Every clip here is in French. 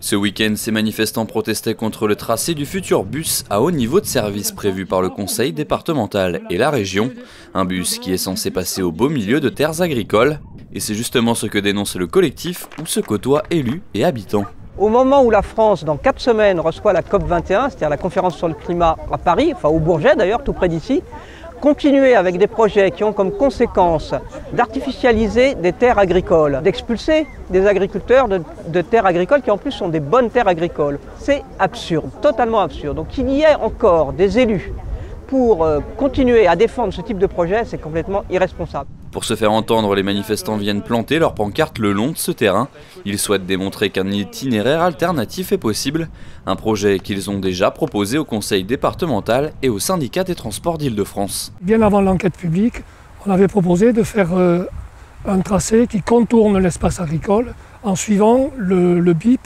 Ce week-end, ces manifestants protestaient contre le tracé du futur bus à haut niveau de service prévu par le conseil départemental et la région. Un bus qui est censé passer au beau milieu de terres agricoles. Et c'est justement ce que dénonce le collectif où se côtoient élus et habitants. Au moment où la France, dans 4 semaines, reçoit la COP21, c'est-à-dire la conférence sur le climat à Paris, enfin au Bourget d'ailleurs, tout près d'ici, continuer avec des projets qui ont comme conséquence d'artificialiser des terres agricoles, d'expulser des agriculteurs de terres agricoles qui en plus sont des bonnes terres agricoles. C'est absurde, totalement absurde. Donc qu'il y ait encore des élus pour continuer à défendre ce type de projet, c'est complètement irresponsable. Pour se faire entendre, les manifestants viennent planter leurs pancartes le long de ce terrain. Ils souhaitent démontrer qu'un itinéraire alternatif est possible, un projet qu'ils ont déjà proposé au conseil départemental et au syndicat des transports d'Île-de-France. Bien avant l'enquête publique, on avait proposé de faire un tracé qui contourne l'espace agricole en suivant le BIP,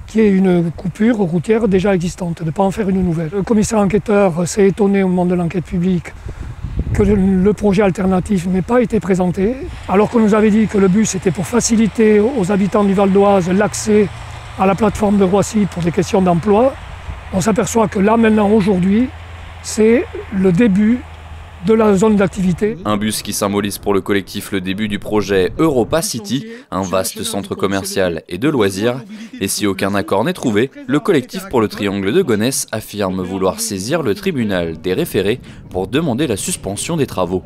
qui est une coupure routière déjà existante, de ne pas en faire une nouvelle. Le commissaire enquêteur s'est étonné au moment de l'enquête publique que le projet alternatif n'ait pas été présenté, alors qu'on nous avait dit que le bus était pour faciliter aux habitants du Val d'Oise l'accès à la plateforme de Roissy pour des questions d'emploi. On s'aperçoit que là, maintenant, aujourd'hui, c'est le début de la zone d'activité. Un bus qui symbolise pour le collectif le début du projet Europa City, un vaste centre commercial et de loisirs. Et si aucun accord n'est trouvé, le collectif pour le triangle de Gonesse affirme vouloir saisir le tribunal des référés pour demander la suspension des travaux.